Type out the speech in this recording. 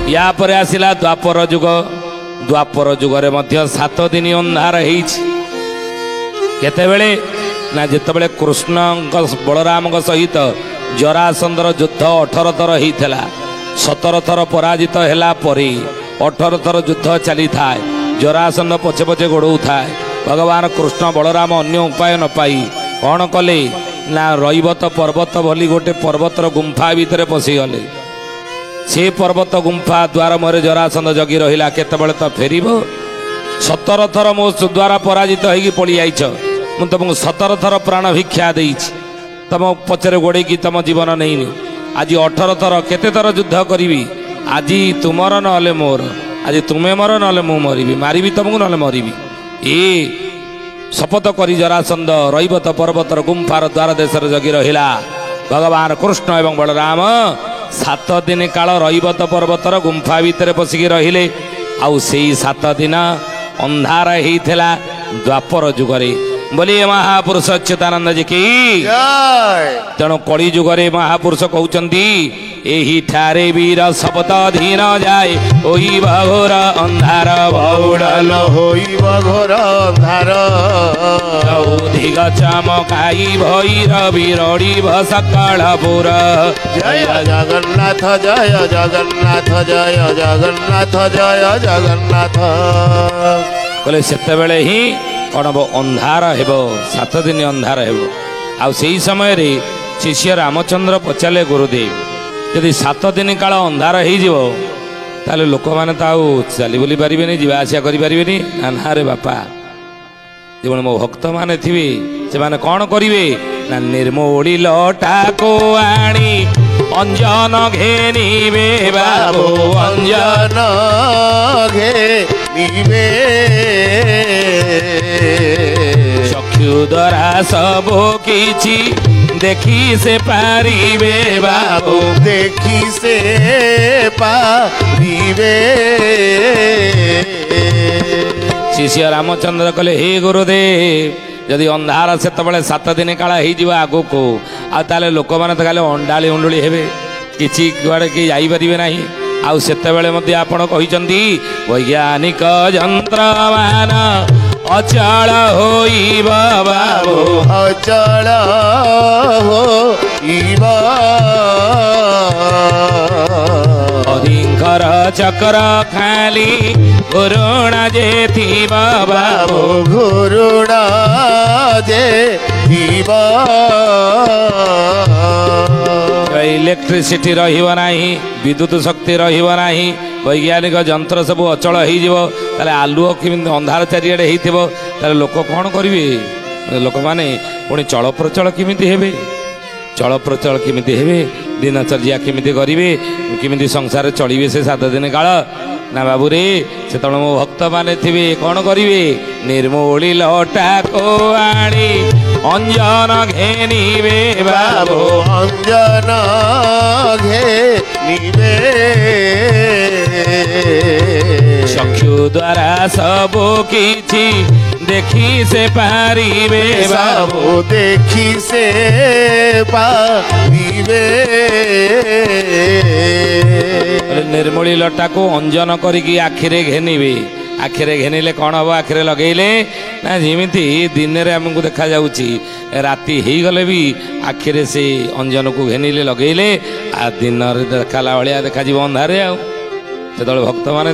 या परे आसिला द्वापर जुग। द्वापर जुगरे मध्य 7 दिन अंधार हेइछि। केतेबेले ना जेतेबेले कृष्ण बलराम सहित जरासंधर युद्ध 18 थर होता 17 थर पराजित है 18 थर युद्ध चली थाए। जरासंध पछे पछे गोड़ऊ थाए। भगवान कृष्ण बलराम अन्य उपाय न पाई कौन कले ना रईवत पर्वत भली गोटे पर्वतर गुंफा भितर पशिगले। से पर्वत गुंफा द्वार मोरे जरासंध जगी रहिला केतेबेले तो फेरिब। 17 थर मो द्वारा पराजित होगी पड़ी आईछ। मु तुमको 17 थर प्राण भिक्षा देइछि। तुम पचरे गोड़े की तुम जीवन नहीं। आज 18 थर केते थर युद्ध करी। आज तुमर नले मोर। आज तुम्हें मर नले मु मरबी। मारिबी तुमको नले मरबी। ए शपथ करी जरासंध रईवत पर्वतर गुंफार द्वार देशर जगी रहिला। भगवान कृष्ण एवं बलराम 7 दिन काल रईवत पर्वतर गुंफा भितर पशिकी रहिले। आउ सेई 7 दिन अंधार हेइथिला द्वापर जुगरे। बोलिए महापुरुष अच्युतानंद जी की तेणु कली जुगरे महापुरुष कहउचंदी एही ठारे वीर शब्द धीन जाए होइब घोर अंधार बहुड़ल होइब घोर अंधार चौधिग चमकाई भैरवी रड़िब सकलपुर। जय जगन्नाथ जय जगन्नाथ जय जगन्नाथ जय जगन्नाथ। कहले सेतेबेले ही कौन हम अंधार हेब 7 दिन अंधार हेब। आ सेई समय रे शिष्य रामचंद्र पचारे गुरुदेव यदि 7 दिन काल अंधार हो ताले लोक मैंने तो चली बुली पारे जीवा आसिया करें ना रे बापा। जो मो भक्त मैंने थे से मैंने कौन करेंगे ना निर्मोली लटा को आनी अंजन घेनिबे बाबू अंजन घेनिबे चक्षु द्वारा सब किछि देखी से पारिबे बाबू देखी से पारिबे। शिष्य रामचंद्र कहले हे गुरुदेव यदि अंधार से 7 दिन काल हो आगो को आले लोक मैंने तो खाली अंडाली उंडुली हेबे किछि कुआड़े कि जाई परिबे नाही। आउ सेतेबेले मध्ये आपण कहिसंती वैज्ञानिक यंत्र मान अचल होइब बाबू अचल होइब। हरिंकर चक्र खाली घुरुणा जे थी बाबू घुरुणा जे थीब। इलेक्ट्रिसिटी रहिब नाही विद्युत शक्ति रहिब नाही वैज्ञानिक यंत्र सब अचल हो आलुओ किमिति अंधार चारिआडे हेइथिबो ताले लोक कौन करिवे। लोक माने पुणी चल प्रचल किमिति हेबे चल प्रचल किमिति हेबे दिनचर्या किमिति करिवे किमिति संसार चलिवे से 7 दिन काल ना बाबू रे से तण मो भक्त माने थिबे कौन करिवे निर्मोली लटा को आनी अंजन घेनिबे बाबू अंजन घेनिबे। चक्षु द्वारा सब किछि देखी से पारिबे बाबू देखी से पारिबे। निर्मली लटा को अंजन करिकी आखिरे घेनिबे। आखिरे घेनिले कौन हम आखिरे लगेले ना जिमिति दिन रे हमको देखा जाउची राति ही गले भी आखिरे से अंजन को घेनिले लगेले आ दिन रे देखाला भलिया देखा जीव अंधारे आ से भक्त माने